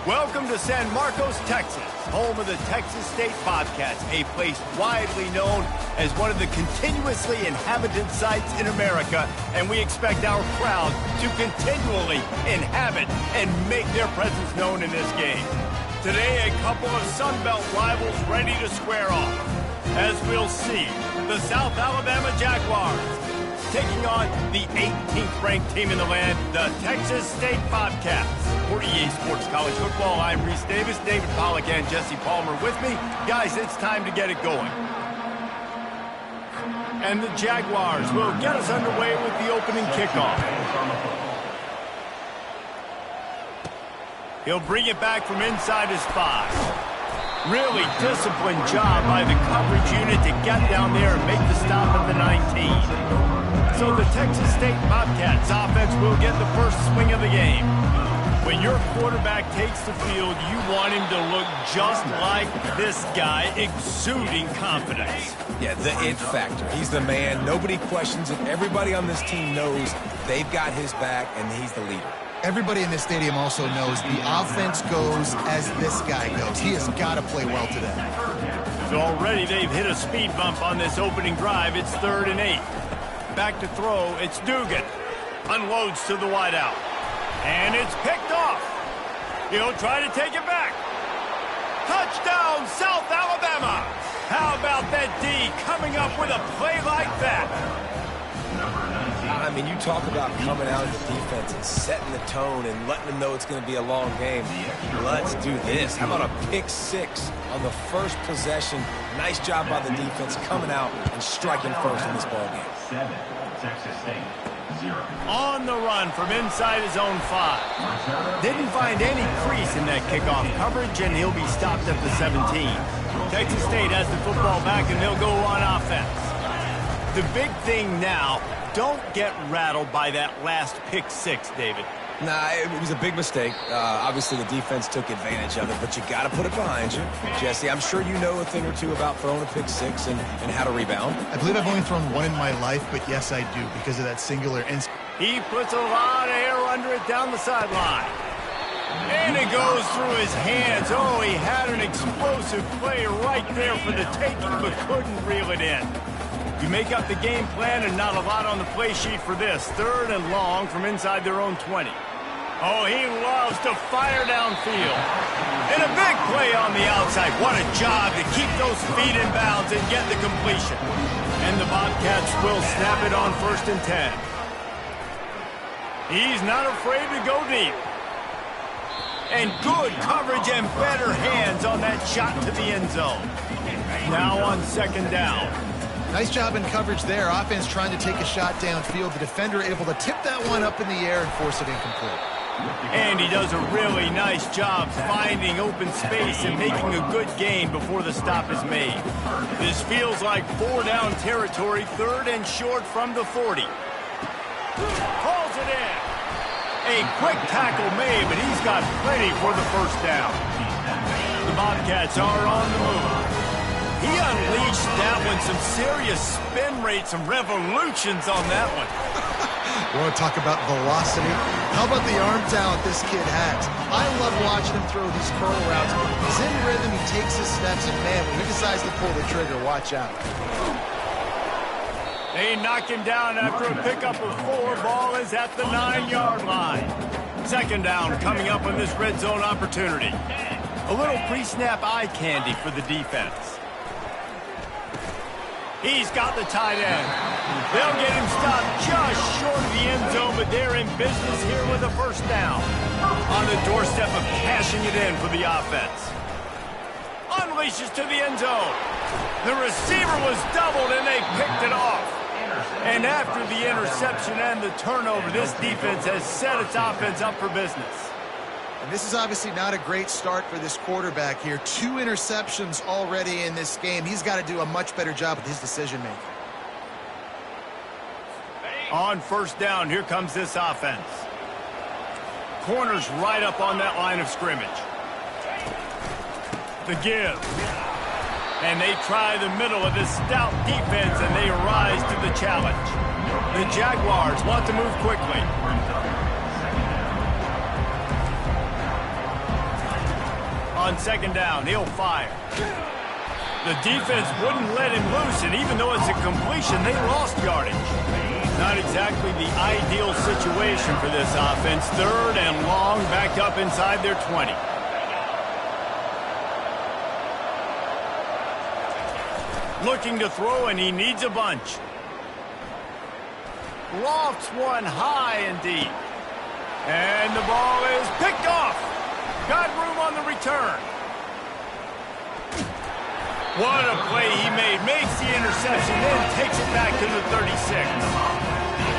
Welcome to San Marcos, Texas, home of the Texas State Bobcats, a place widely known as one of the continuously inhabited sites in America, and we expect our crowd to continually inhabit and make their presence known in this game. Today, a couple of Sun Belt rivals ready to square off. As we'll see, the South Alabama Jaguars taking on the 18th-ranked team in the land, the Texas State Bobcats. For EA Sports College Football, I'm Reese Davis, David Pollack, and Jesse Palmer with me. Guys, it's time to get it going. And the Jaguars will get us underway with the opening kickoff. He'll bring it back from inside his 5. Really disciplined job by the coverage unit to get down there and make the stop at the 19. So the Texas State Bobcats offense will get the first swing of the game. When your quarterback takes the field, you want him to look just like this guy, exuding confidence. Yeah, the it factor. He's the man. Nobody questions it. Everybody on this team knows they've got his back, and he's the leader. Everybody in this stadium also knows the offense goes as this guy goes. He has got to play well today. So already they've hit a speed bump on this opening drive. It's 3rd and 8. Back to throw, it's Dugan. Unloads to the wideout. And it's picked off. He'll try to take it back. Touchdown, South Alabama. How about that D coming up with a play like that? I mean, you talk about coming out of the defense and setting the tone and letting them know it's going to be a long game. Let's do this. How about a pick 6 on the first possession? Nice job by the defense coming out and striking first in this ballgame. 7, Texas State, 0. On the run from inside his own 5. Didn't find any crease in that kickoff coverage, and he'll be stopped at the 17. Texas State has the football back, and they'll go on offense. The big thing now, don't get rattled by that last pick 6, David. Nah, it was a big mistake. Obviously, the defense took advantage of it, but you got to put it behind you. Jesse, I'm sure you know a thing or two about throwing a pick 6 and how to rebound. I believe I've only thrown one in my life, but yes, I do, because of that singular instant. He puts a lot of air under it down the sideline. And it goes through his hands. Oh, he had an explosive play right there for the taking, but couldn't reel it in. You make up the game plan and not a lot on the play sheet for this. 3rd and long from inside their own 20. Oh, he loves to fire downfield. And a big play on the outside. What a job to keep those feet in bounds and get the completion. And the Bobcats will snap it on 1st and 10. He's not afraid to go deep. And good coverage and better hands on that shot to the end zone. Now on 2nd down. Nice job in coverage there. Offense trying to take a shot downfield. The defender able to tip that one up in the air and force it incomplete. And he does a really nice job finding open space and making a good gain before the stop is made. This feels like 4-down territory, 3rd and short from the 40. Calls it in. A quick tackle made, but he's got plenty for the 1st down. The Bobcats are on the move. He unleashed that one, some serious spin rate, some revolutions on that one. You want to talk about velocity? How about the arm talent this kid has? I love watching him throw these curl routes. He's in rhythm, he takes his steps, and man, when he decides to pull the trigger, watch out. They knock him down after a pickup of 4. Ball is at the 9-yard line. 2nd down coming up on this red zone opportunity. A little pre-snap eye candy for the defense. He's got the tight end. They'll get him stopped just short of the end zone, but they're in business here with a 1st down. On the doorstep of cashing it in for the offense. Unleashes to the end zone. The receiver was doubled, and they picked it off. And after the interception and the turnover, this defense has set its offense up for business. And this is obviously not a great start for this quarterback here. 2 interceptions already in this game. He's got to do a much better job with his decision-making. On 1st down, here comes this offense. Corners right up on that line of scrimmage. The give. And they try the middle of this stout defense, and they rise to the challenge. The Jaguars want to move quickly. On second down, he'll fire. The defense wouldn't let him loose, and even though it's a completion, they lost yardage. Not exactly the ideal situation for this offense. Third and long, backed up inside their 20. Looking to throw, and he needs a bunch. Lofts one high and deep. And the ball is picked off. Got room on the return. What a play he made. Makes the interception, then takes it back to the 36.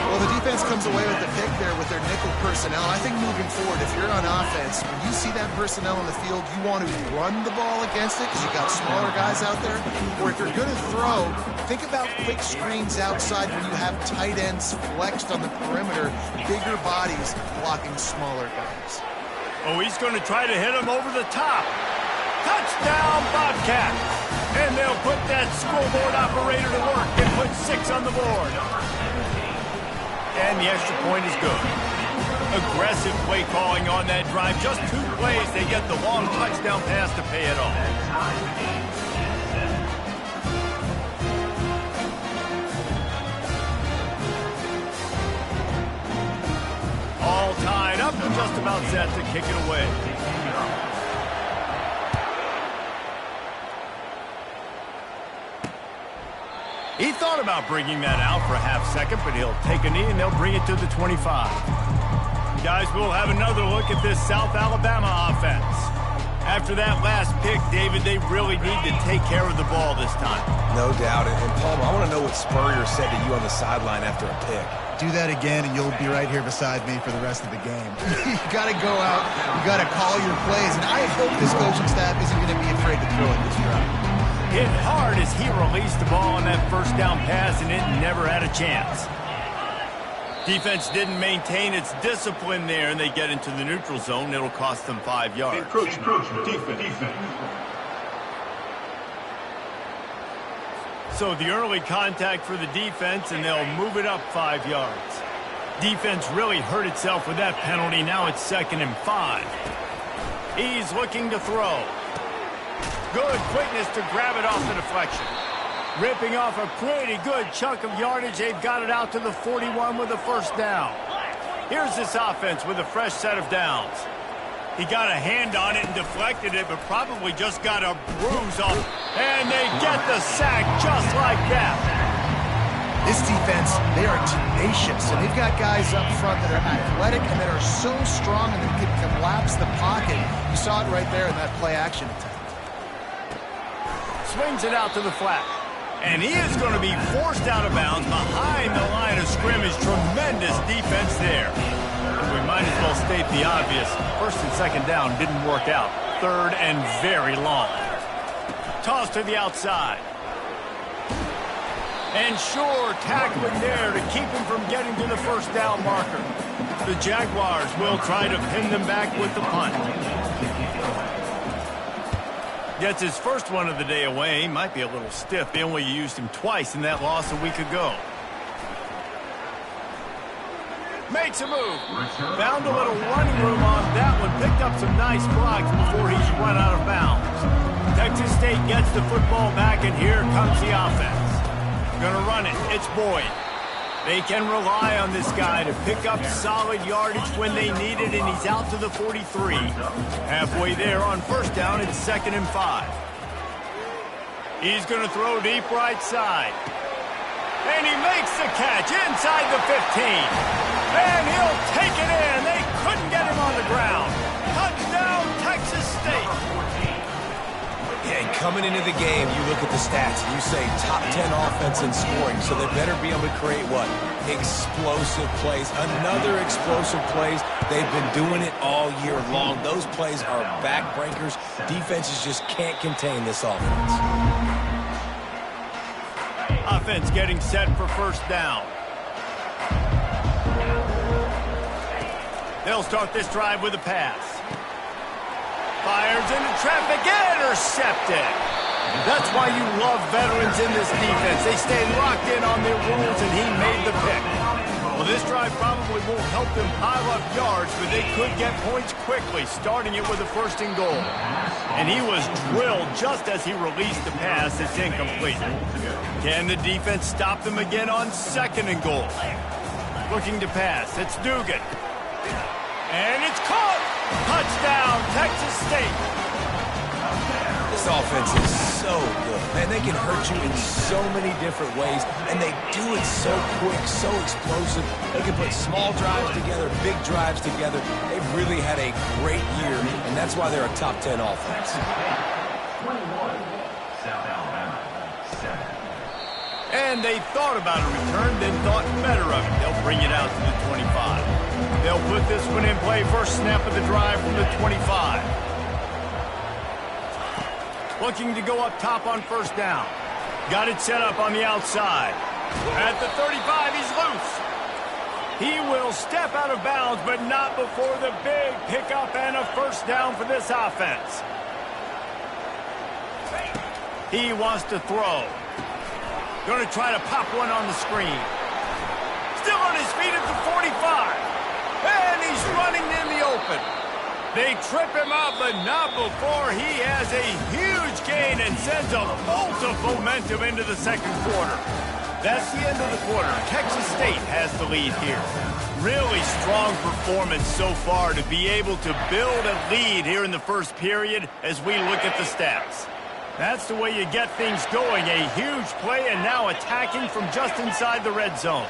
Well, the defense comes away with the pick there with their nickel personnel. I think moving forward, if you're on offense, when you see that personnel on the field, you want to run the ball against it because you've got smaller guys out there. Or if you're going to throw, think about quick screens outside when you have tight ends flexed on the perimeter, bigger bodies blocking smaller guys. Oh, he's going to try to hit him over the top. Touchdown, Bobcats. And they'll put that scoreboard operator to work and put 6 on the board. And the extra point is good. Aggressive play calling on that drive. Just 2 plays, they get the long touchdown pass to pay it off. All tied up and just about set to kick it away. He thought about bringing that out for a half second, but he'll take a knee and they'll bring it to the 25. Guys, we'll have another look at this South Alabama offense. After that last pick, David, they really need to take care of the ball this time. No doubt. And Palmer, I want to know what Spurrier said to you on the sideline after a pick. Do that again, and you'll be right here beside me for the rest of the game. You got to go out. You got to call your plays. And I hope this coaching staff isn't going to be afraid to throw it this drive. Hit hard as he released the ball on that first down pass, and it never had a chance. Defense didn't maintain its discipline there, and they get into the neutral zone. It'll cost them 5 yards. Defense. So the early contact for the defense, and they'll move it up 5 yards. Defense really hurt itself with that penalty. Now it's 2nd and 5. He's looking to throw. Good quickness to grab it off the deflection. Ripping off a pretty good chunk of yardage. They've got it out to the 41 with a first down. Here's this offense with a fresh set of downs. He got a hand on it and deflected it, but probably just got a bruise off. And they get the sack just like that. This defense, they are tenacious, and they've got guys up front that are athletic and that are so strong and that can collapse the pocket. You saw it right there in that play-action attempt. Swings it out to the flat. And he is going to be forced out of bounds behind the line of scrimmage. Tremendous defense there. We might as well state the obvious. 1st and 2nd down didn't work out. 3rd and very long. Toss to the outside. And sure, tackling there to keep him from getting to the first down marker. The Jaguars will try to pin them back with the punt. Gets his first one of the day away. Might be a little stiff. They only used him twice in that loss a week ago. Makes a move. Found a little running room on that one. Picked up some nice blocks before he's run out of bounds. Texas State gets the football back, and here comes the offense. Gonna run it. It's Boyd. They can rely on this guy to pick up solid yardage when they need it, and he's out to the 43. Halfway there on first down, it's 2nd and 5. He's going to throw deep right side. And he makes the catch inside the 15. And he'll take it in. They couldn't get him on the ground. Touchdown, Texas State. Yeah, and coming into the game, you look at the stats and you say top 10 offense in scoring, so they better be able to create what? Explosive plays. Another explosive plays. They've been doing it all year long. Those plays are backbreakers. Defenses just can't contain this offense. Offense getting set for first down. They'll start this drive with a pass. Fires into traffic, intercepted. That's why you love veterans in this defense. They stay locked in on their rules, and he made the pick. Well, this drive probably won't help them pile up yards, but they could get points quickly, starting it with a 1st and goal. And he was drilled just as he released the pass. It's incomplete. Can the defense stop them again on 2nd and goal? Looking to pass. It's Dugan. And it's caught! Touchdown, Texas State. This offense is so good. Man, they can hurt you in so many different ways, and they do it so quick, so explosive. They can put small drives together, big drives together. They've really had a great year, and that's why they're a top 10 offense. And they thought about a return, then thought better of it. They'll bring it out to the 25. They'll put this one in play. First snap of the drive from the 25. Looking to go up top on 1st down. Got it set up on the outside. At the 35, he's loose. He will step out of bounds, but not before the big pickup and a 1st down for this offense. He wants to throw. Going to try to pop one on the screen. Still on his feet at the 45. And he's running in the open. They trip him up, but not before he has a huge gain and sends a bolt of momentum into the 2nd quarter. That's the end of the quarter. Texas State has the lead here. Really strong performance so far to be able to build a lead here in the 1st period as we look at the stats. That's the way you get things going. A huge play and now attacking from just inside the red zone.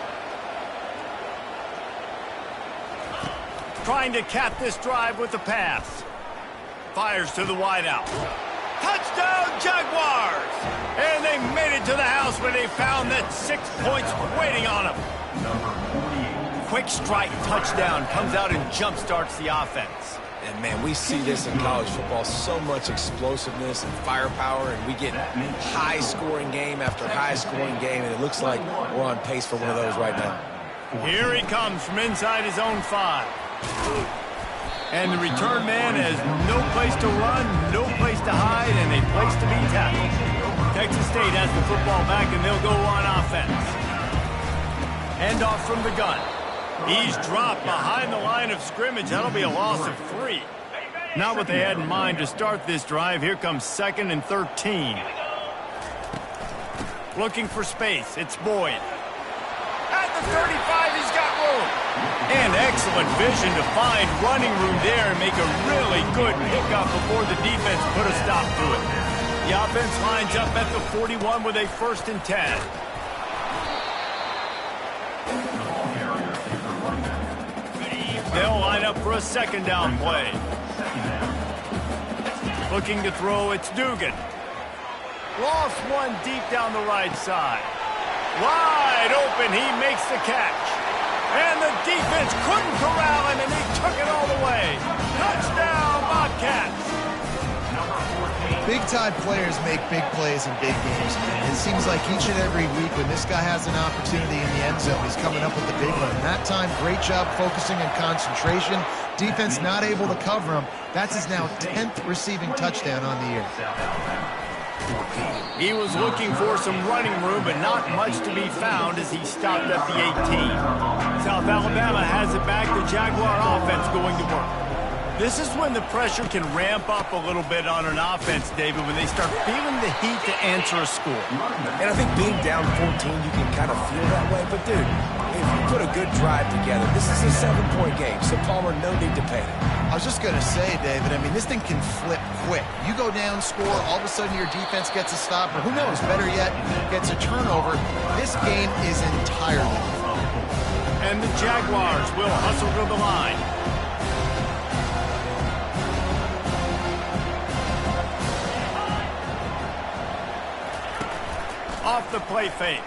Trying to cap this drive with the pass. Fires to the wideout. Touchdown, Jaguars! And they made it to the house where they found that 6 points waiting on them. Quick strike touchdown comes out and jump-starts the offense. And, man, we see this in college football, so much explosiveness and firepower, and we get high-scoring game after high-scoring game, and it looks like we're on pace for one of those right now. Here he comes from inside his own 5. And the return man has no place to run, no place to hide, and a place to be tackled. Texas State has the football back, and they'll go on offense. Hand off from the gun. He's dropped behind the line of scrimmage. That'll be a loss of 3. Not what they had in mind to start this drive. Here comes 2nd and 13. Looking for space. It's Boyd. At the 35, he's got room. And excellent vision to find running room there and make a really good pickup before the defense put a stop to it. The offense lines up at the 41 with a 1st and 10. They'll line up for a 2nd down play. Looking to throw, it's Dugan. Lost one deep down the right side. Wide open, he makes the catch. And the defense couldn't corral him, and he took it all the way. Touchdown, Bobcats. Big-time players make big plays in big games, man. It seems like each and every week when this guy has an opportunity in the end zone, he's coming up with the big one. And that time, great job focusing and concentration. Defense not able to cover him. That's his now 10th receiving touchdown on the year. He was looking for some running room, but not much to be found as he stopped at the 18. South Alabama has it back. The Jaguar offense going to work. This is when the pressure can ramp up a little bit on an offense, David, when they start feeling the heat to answer a score. And I think being down 14, you can kind of feel that way. But, dude, if you put a good drive together, this is a 7-point game, so Palmer, no need to panic. I was just going to say, David, I mean, this thing can flip quick. You go down, score, all of a sudden your defense gets a stop, or who knows, better yet, gets a turnover. This game is entirely. And the Jaguars will hustle to the line. Off the play fake.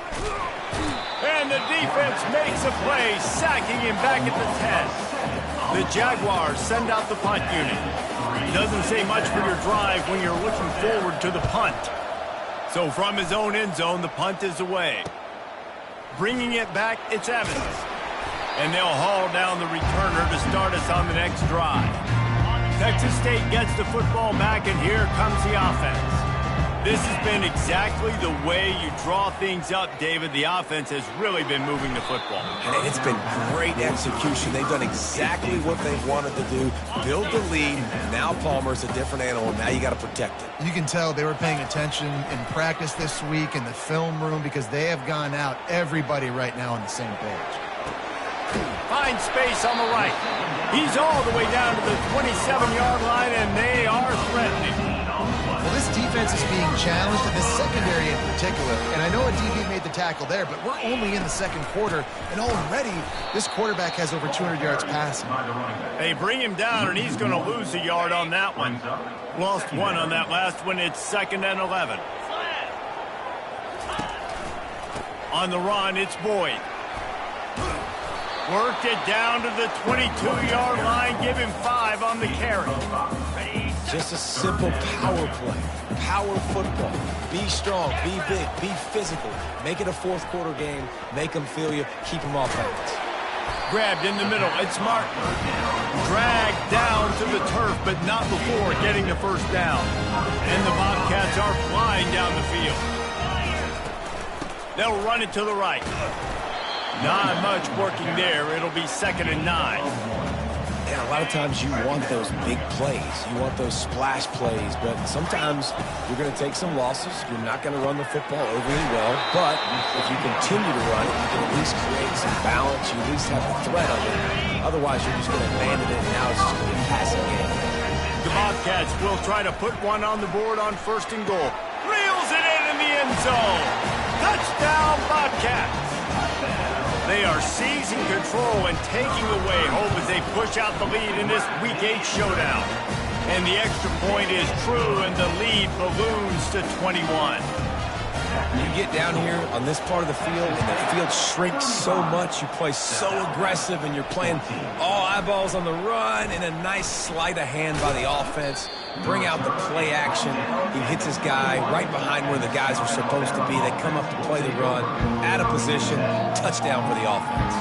And the defense makes a play, sacking him back at the 10. The Jaguars send out the punt unit. Doesn't say much for your drive when you're looking forward to the punt. So from his own end zone, the punt is away. Bringing it back, it's Evans. And they'll haul down the returner to start us on the next drive. Texas State gets the football back, and here comes the offense. This has been exactly the way you draw things up, David. The offense has really been moving the football. And it's been great execution. They've done exactly what they've wanted to do. Build the lead. Now Palmer's a different animal. Now you got to protect it. You can tell they were paying attention in practice this week in the film room because they have gone out, everybody right now on the same page. Find space on the right. He's all the way down to the 27-yard line, and they are threatening. Well, this defense is being challenged, and this secondary in particular. And I know a DB made the tackle there, but we're only in the second quarter, and already this quarterback has over 200 yards passing. They bring him down, and he's going to lose a yard on that one. Lost one on that last one. It's 2nd and 11. On the run, it's Boyd. Worked it down to the 22-yard line. Give him 5 on the carry. Just a simple power play. Power football. Be strong, be big, be physical. Make it a fourth quarter game. Make them feel you. Keep them off balance. Grabbed in the middle. It's Martin. Dragged down to the turf, but not before getting the first down. And the Bobcats are flying down the field. They'll run it to the right. Not much working there. It'll be 2nd and 9. Yeah, a lot of times you want those big plays. You want those splash plays, but sometimes you're going to take some losses. You're not going to run the football overly well, but if you continue to run it, you can at least create some balance. You at least have the threat of it. Otherwise, you're just going to abandon it, and now it's just going to be a passing game. The Bobcats will try to put one on the board on 1st and goal. Reels it in the end zone. Touchdown, Bobcats. They are seizing control and taking away hope as they push out the lead in this Week 8 showdown. And the extra point is true, and the lead balloons to 21. You get down here on this part of the field, and the field shrinks so much. You play so aggressive, and you're playing all eyeballs on the run, and a nice sleight of hand by the offense. Bring out the play action. He hits his guy right behind where the guys are supposed to be. They come up to play the run, out of position, touchdown for the offense.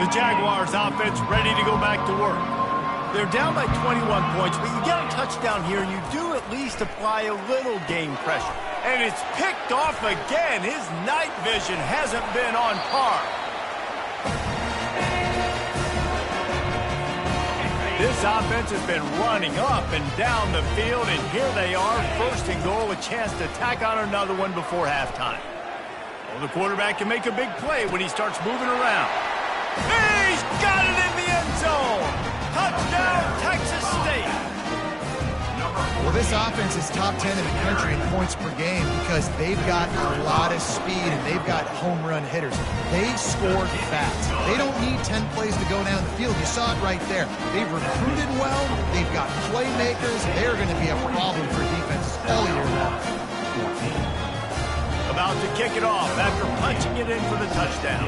The Jaguars offense ready to go back to work. They're down by 21 points, but you get a touchdown here, and you do at least apply a little game pressure. And it's picked off again. His night vision hasn't been on par. This offense has been running up and down the field, and here they are, 1st and goal, a chance to tack on another one before halftime. Well, the quarterback can make a big play when he starts moving around. He's got it in the end zone! Touchdown, Texas State! Well, this offense is top 10 in the country in points per game because they've got a lot of speed and they've got home run hitters. They scored fast. They don't need 10 plays to go down the field. You saw it right there. They've recruited well. They've got playmakers. They're going to be a problem for defenses all year long. About to kick it off after punching it in for the touchdown.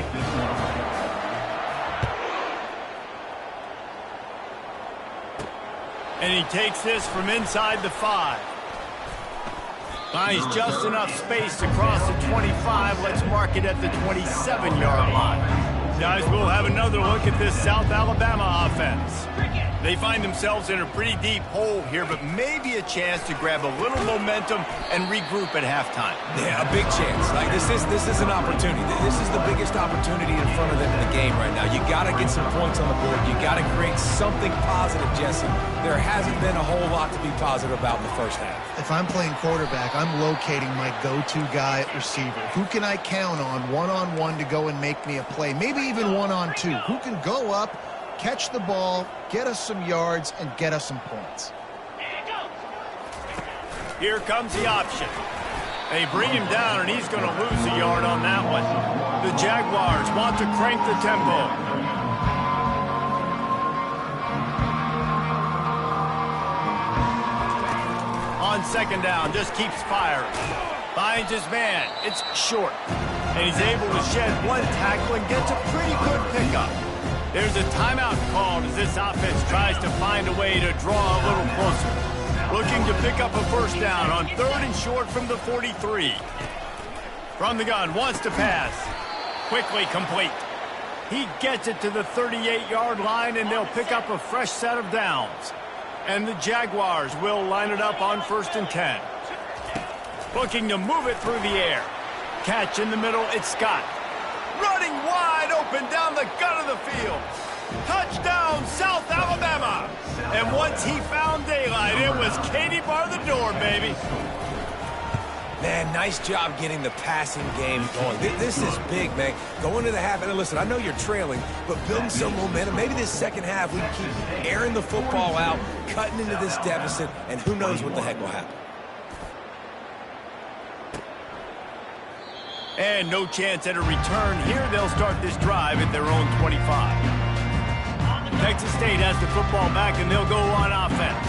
And he takes this from inside the 5. Finds just enough space to cross the 25. Let's mark it at the 27-yard line. Guys, we'll have another look at this South Alabama offense. They find themselves in a pretty deep hole here, but maybe a chance to grab a little momentum and regroup at halftime. Yeah, a big chance. Like this is an opportunity. This is the biggest opportunity in front of them in the game right now. You got to get some points on the board. You got to create something positive, Jesse. There hasn't been a whole lot to be positive about in the first half. If I'm playing quarterback, I'm locating my go-to guy at receiver. Who can I count on one-on-one to go and make me a play? Maybe even one-on-two. Who can go up, catch the ball, get us some yards, and get us some points. Here comes the option. They bring him down, and he's going to lose a yard on that one. The Jaguars want to crank the tempo. On 2nd down, just keeps firing. Finds his man. It's short. And he's able to shed one tackle and gets a pretty good pickup. There's a timeout called as this offense tries to find a way to draw a little closer. Looking to pick up a first down on 3rd and short from the 43. From the gun, wants to pass. Quickly complete. He gets it to the 38-yard line, and they'll pick up a fresh set of downs. And the Jaguars will line it up on 1st and 10. Looking to move it through the air. Catch in the middle, it's Scott. Running wide open down the gut of the field. Touchdown, South Alabama. And once he found daylight, it was Katie bar the door, baby. Man, nice job getting the passing game going. This is big, man. Going into the half, and listen, I know you're trailing, but building some momentum. Maybe this second half we can keep airing the football out, cutting into this deficit, and who knows what the heck will happen. And no chance at a return here. They'll start this drive at their own 25. Texas State has the football back, and they'll go on offense.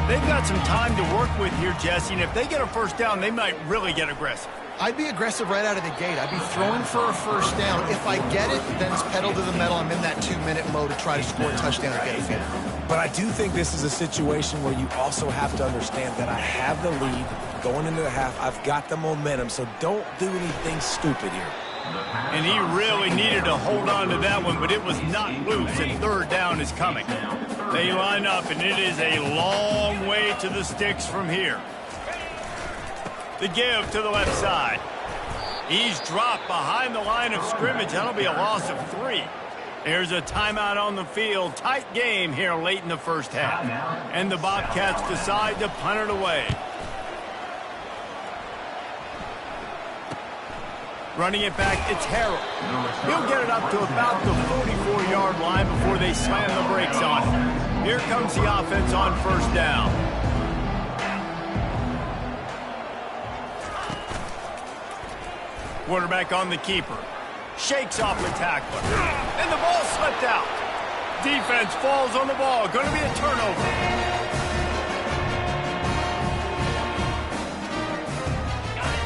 They've got some time to work with here, Jesse, and if they get a first down, they might really get aggressive. I'd be aggressive right out of the gate. I'd be throwing for a first down. If I get it, then it's pedal to the metal. I'm in that 2-minute mode to try to score a touchdown and get a field. But I do think this is a situation where you also have to understand that I have the lead going into the half. I've got the momentum, so don't do anything stupid here. And he really needed to hold on to that one, but it was not loose, and third down is coming. They line up, and it is a long way to the sticks from here. The give to the left side. He's dropped behind the line of scrimmage. That'll be a loss of 3. There's a timeout on the field. Tight game here late in the first half. And the Bobcats decide to punt it away. Running it back, it's Harrell. He'll get it up to about the 44-yard line before they slam the brakes on him. Here comes the offense on first down. Quarterback on the keeper. Shakes off the tackler. And the ball slipped out. Defense falls on the ball. Going to be a turnover.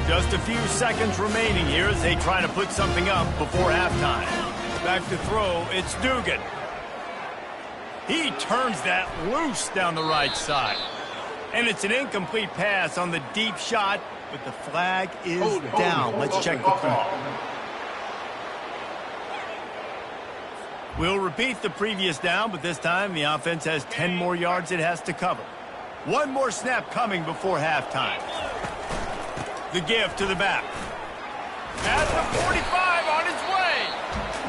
Just a few seconds remaining here as they try to put something up before halftime. Back to throw, it's Dugan. He turns that loose down the right side. And it's an incomplete pass on the deep shot, but the flag is down. Let's check the call. We'll repeat the previous down, but this time the offense has 10 more yards it has to cover. One more snap coming before halftime. The give to the back. At the 45 on his way.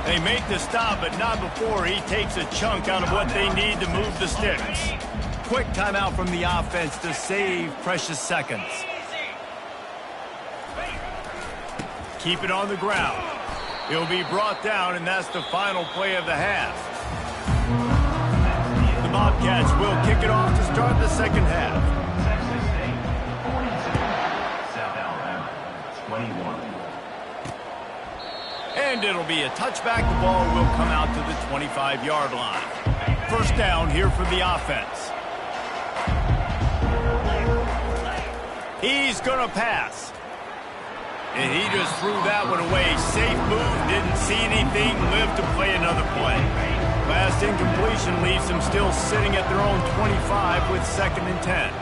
They make the stop, but not before he takes a chunk out of what they need to move the sticks. Quick timeout from the offense to save precious seconds. Keep it on the ground. He'll be brought down, and that's the final play of the half. The Bobcats will kick it off to start the second half. And it'll be a touchback. The ball will come out to the 25-yard line. First down here for the offense. He's going to pass. And he just threw that one away. Safe move, didn't see anything, lived to play another play. Last incompletion leaves them still sitting at their own 25 with 2nd and 10.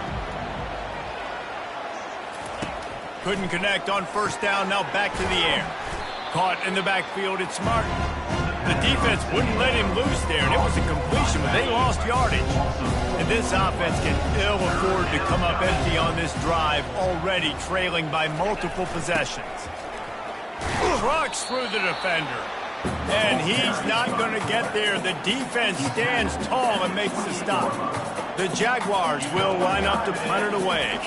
Couldn't connect on first down, now back to the air. Caught in the backfield, it's Martin. The defense wouldn't let him loose there, and it was a completion, but they lost yardage. And this offense can ill afford to come up empty on this drive, already trailing by multiple possessions. Trucks through the defender. And he's not going to get there. The defense stands tall and makes the stop. The Jaguars will line up to punt it away.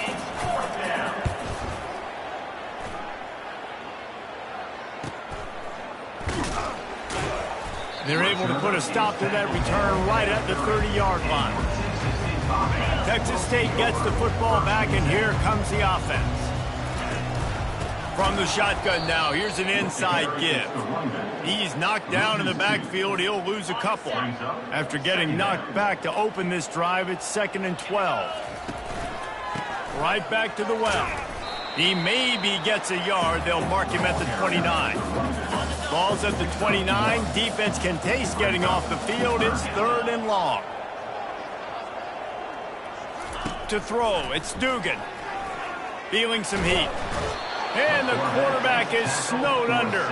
They're able to put a stop to that return right at the 30-yard line. Texas State gets the football back, and here comes the offense. From the shotgun now, here's an inside give. He's knocked down in the backfield. He'll lose a couple. After getting knocked back to open this drive, it's 2nd and 12. Right back to the well. He maybe gets a yard. They'll mark him at the 29. Ball's at the 29. Defense can taste getting off the field. It's 3rd and long. To throw, it's Dugan. Feeling some heat. And the quarterback is snowed under.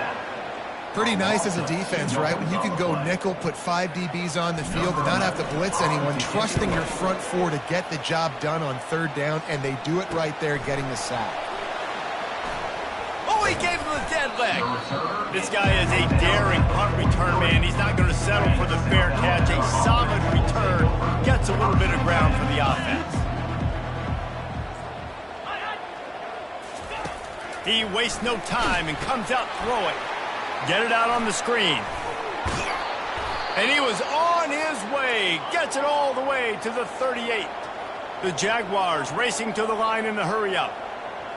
Pretty nice as a defense, right? When you can go nickel, put 5 DBs on the field and not have to blitz anyone, trusting your front 4 to get the job done on 3rd down, and they do it right there, getting the sack. he gave him the dead leg. This guy is a daring punt return man. He's not going to settle for the fair catch. A solid return gets a little bit of ground for the offense. He wastes no time and comes out throwing. Get it out on the screen. And he was on his way. Gets it all the way to the 38. The Jaguars racing to the line in the hurry-up.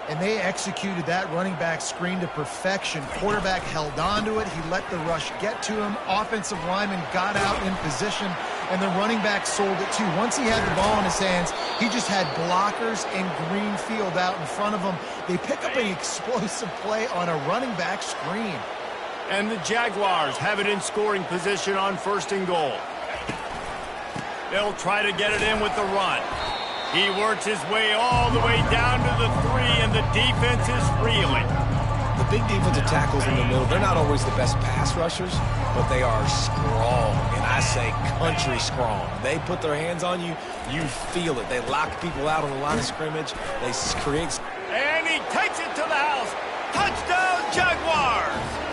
And they executed that running back screen to perfection. Quarterback held on to it. He let the rush get to him. Offensive lineman got out in position, and the running back sold it too. Once he had the ball in his hands, he just had blockers and green field out in front of him. They pick up an explosive play on a running back screen. And the Jaguars have it in scoring position on 1st and goal. They'll try to get it in with the run. He works his way all the way down to the 3, and the defense is reeling. The big defensive tackles in the middle, they're not always the best pass rushers, but they are strong, and I say country strong. They put their hands on you, you feel it. They lock people out on the line of scrimmage. They create... And he takes it to the house. Touchdown, Jaguars!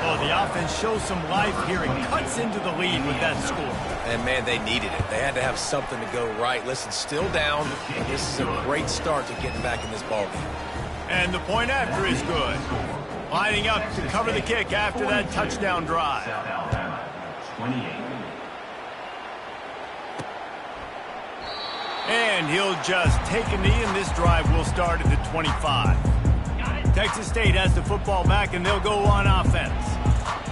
Oh, the offense shows some life here and cuts into the lead with that score. And, man, they needed it. They had to have something to go right. Listen, still down, and this is a great start to getting back in this ballgame. And the point after is good. Lining up to cover the kick after that touchdown drive. And he'll just take a knee, and this drive will start at the 25. Texas State has the football back, and they'll go on offense.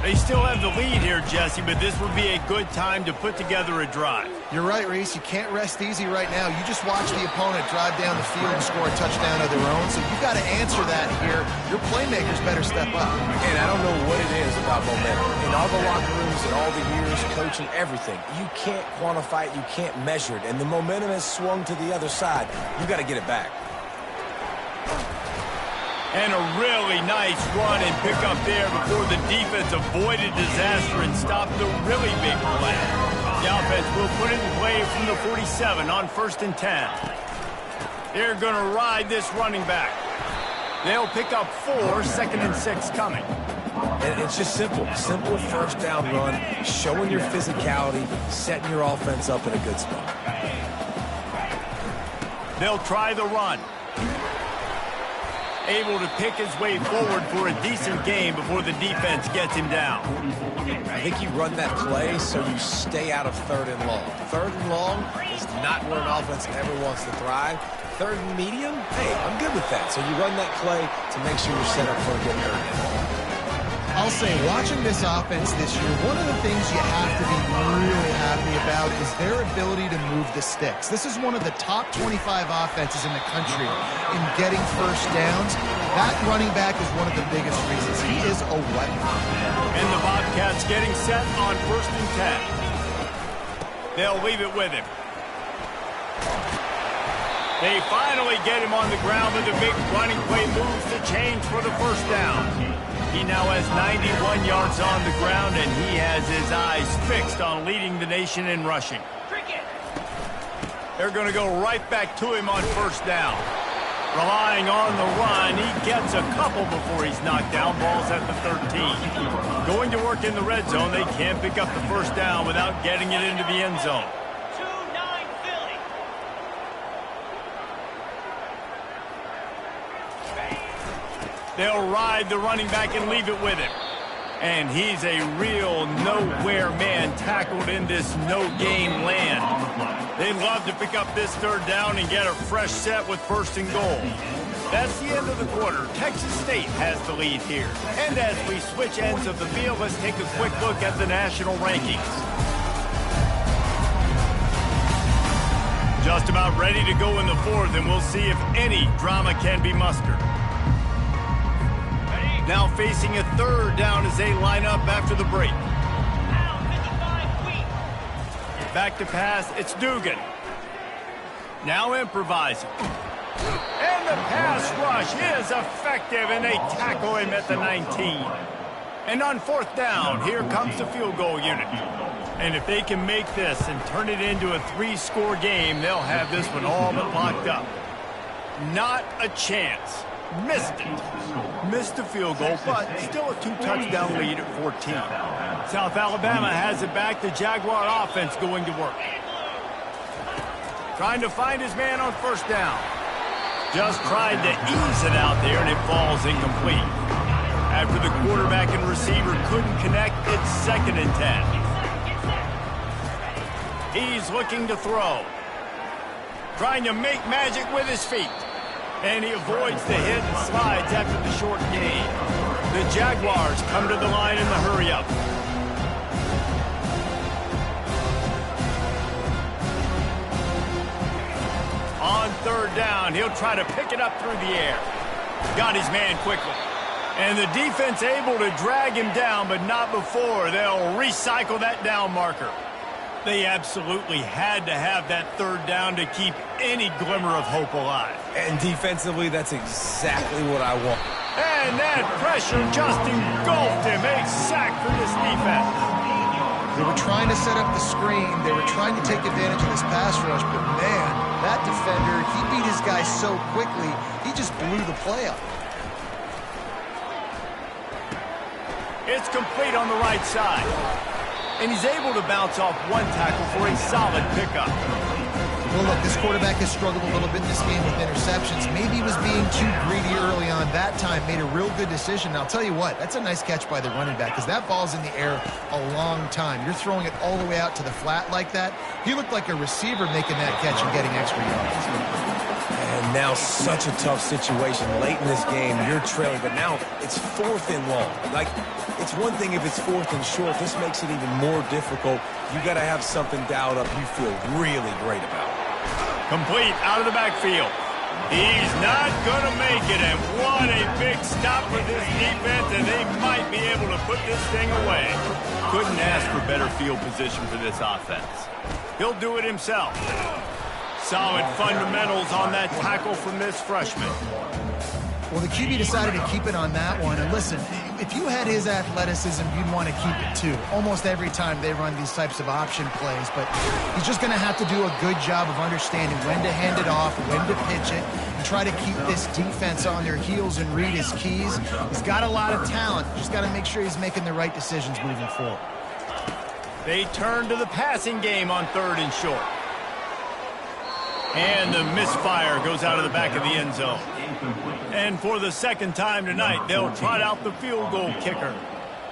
They still have the lead here, Jesse, but this would be a good time to put together a drive. You're right, Reese. You can't rest easy right now. You just watch the opponent drive down the field and score a touchdown of their own, so you've got to answer that here. Your playmakers better step up. And I don't know what it is about momentum. In all the locker rooms and all the years coaching, everything, you can't quantify it, you can't measure it, and the momentum has swung to the other side. You got to get it back. And a really nice run and pick up there before the defense avoided disaster and stopped the really big play. The offense will put it in play from the 47 on 1st and 10. They're going to ride this running back. They'll pick up 4, 2nd and 6 coming. And it's just simple. Simple first down run, showing your physicality, setting your offense up in a good spot. They'll try the run. Able to pick his way forward for a decent game before the defense gets him down. I think you run that play so you stay out of 3rd and long. 3rd and long is not where an offense ever wants to thrive. 3rd and medium, hey, I'm good with that. So you run that play to make sure you're set up for a good third. I'll say, watching this offense this year, one of the things you have to be really happy about is their ability to move the sticks. This is one of the top 25 offenses in the country in getting first downs. That running back is one of the biggest reasons. He is a weapon. And the Bobcats getting set on 1st and 10. They'll leave it with him. They finally get him on the ground, but the big running play moves the change for the first down. He now has 91 yards on the ground, and he has his eyes fixed on leading the nation in rushing. They're going to go right back to him on 1st down. Relying on the run, he gets a couple before he's knocked down. Ball's at the 13. Going to work in the red zone, they can't pick up the first down without getting it into the end zone. They'll ride the running back and leave it with him. And he's a real nowhere man tackled in this no-game land. They love to pick up this 3rd down and get a fresh set with 1st and goal. That's the end of the quarter. Texas State has the lead here. And as we switch ends of the field, let's take a quick look at the national rankings. Just about ready to go in the 4th, and we'll see if any drama can be mustered. Now facing a 3rd down as they line up after the break. Back to pass, it's Dugan. Now improvising. And the pass rush is effective, and they tackle him at the 19. And on 4th down, here comes the field goal unit. And if they can make this and turn it into a 3-score game, they'll have this one all but locked up. Not a chance. Missed it. Missed the field goal, but still a 2-touchdown lead at 14. South Alabama has it back. The Jaguar offense going to work. Trying to find his man on first down. Just tried to ease it out there, and it falls incomplete. After the quarterback and receiver couldn't connect, it's 2nd and 10. He's looking to throw. Trying to make magic with his feet. And he avoids the hit and slides after the short gain. The Jaguars come to the line in the hurry-up. On 3rd down, he'll try to pick it up through the air. Got his man quickly. And the defense able to drag him down, but not before they'll recycle that down marker. They absolutely had to have that 3rd down to keep any glimmer of hope alive. And defensively, that's exactly what I want. And that pressure just engulfed him. A sack for this defense. They were trying to set up the screen. They were trying to take advantage of this pass rush, but man, that defender, he beat his guy so quickly, he just blew the play up. It's complete on the right side. And he's able to bounce off one tackle for a solid pickup. Well, look, this quarterback has struggled a little bit in this game with interceptions. Maybe he was being too greedy early on. That time made a real good decision. And I'll tell you what, that's a nice catch by the running back because that ball's in the air a long time. You're throwing it all the way out to the flat like that. He looked like a receiver making that catch and getting extra yards. And now such a tough situation late in this game. You're trailing, but now it's 4th and long. Like, it's one thing if it's 4th and short. This makes it even more difficult. You got to have something dialed up you feel really great about. Complete out of the backfield. He's not going to make it, and what a big stop for this defense, and they might be able to put this thing away. Couldn't ask for better field position for this offense. He'll do it himself. Solid fundamentals on that tackle from this freshman. Well, the QB decided to keep it on that one. And listen, if you had his athleticism, you'd want to keep it too. Almost every time they run these types of option plays. But he's just going to have to do a good job of understanding when to hand it off, when to pitch it, and try to keep this defense on their heels and read his keys. He's got a lot of talent. Just got to make sure he's making the right decisions moving forward. They turn to the passing game on 3rd and short. And the misfire goes out of the back of the end zone. And for the 2nd time tonight, they'll trot out the field goal kicker.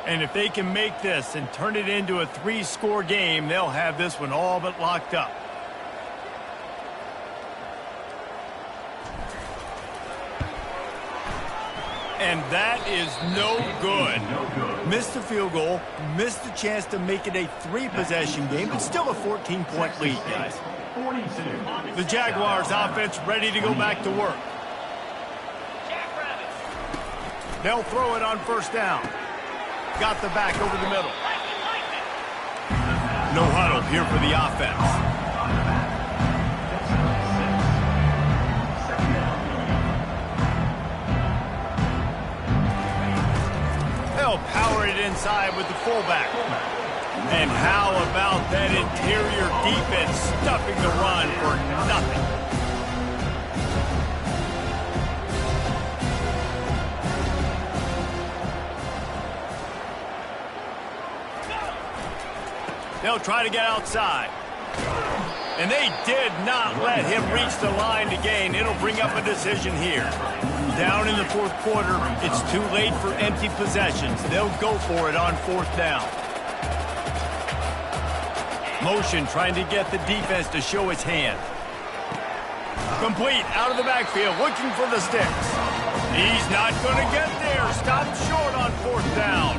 And if they can make this and turn it into a 3-score game, they'll have this one all but locked up. And that is no good. Missed the field goal, missed the chance to make it a 3-possession game, but still a 14-point lead, guys. The Jaguars offense ready to go back to work. They'll throw it on 1st down. Got the back over the middle. No huddle here for the offense. They'll power it inside with the fullback. And how about that interior defense stuffing the run for nothing? They'll try to get outside. And they did not let him reach the line to gain. It'll bring up a decision here. Down in the 4th quarter, it's too late for empty possessions. They'll go for it on 4th down. Motion trying to get the defense to show its hand. Complete out of the backfield, looking for the sticks. He's not going to get there. Stopped short on 4th down.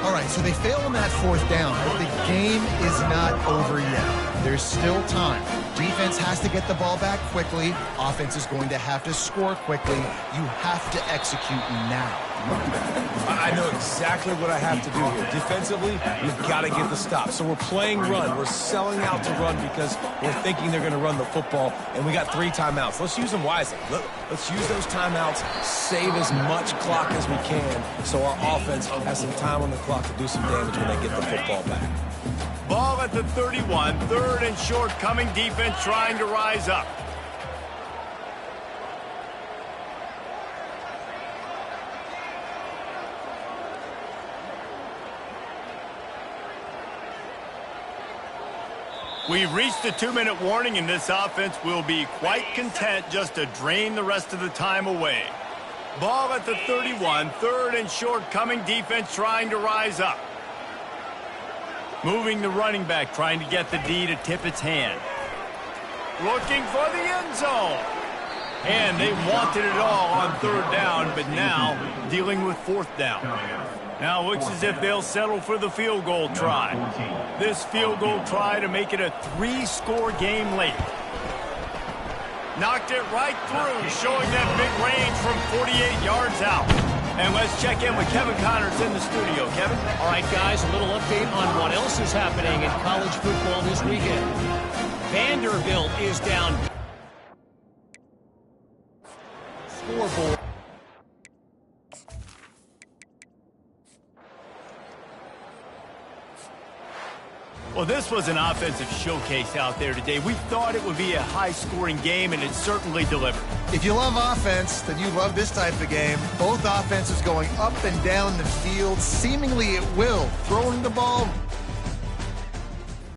All right, so they fail on that 4th down, but the game is not over yet. There's still time. Defense has to get the ball back quickly. Offense is going to have to score quickly. You have to execute now. I know exactly what I have to do here. Defensively, we've got to get the stop. So we're playing run. We're selling out to run because we're thinking they're going to run the football, and we got 3 timeouts. Let's use them wisely. Let's use those timeouts, save as much clock as we can so our offense has some time on the clock to do some damage when they get the football back. Ball at the 31, 3rd and short coming, defense trying to rise up. We've reached the 2-minute warning, and this offense will be quite content just to drain the rest of the time away. Ball at the 31, third and short coming, defense trying to rise up. Moving the running back, trying to get the D to tip its hand. Looking for the end zone. And they wanted it all on third down, but now dealing with fourth down. Now it looks as if they'll settle for the field goal try. This field goal try to make it a 3-score game late. Knocked it right through, showing that big range from 48 yards out. And let's check in with Kevin Connors in the studio. Kevin? All right, guys, a little update on what else is happening in college football this weekend. Vanderbilt is down. Scoreboard. Well, this was an offensive showcase out there today. We thought it would be a high-scoring game, and it certainly delivered. If you love offense, then you love this type of game. Both offenses going up and down the field, seemingly at will, throwing the ball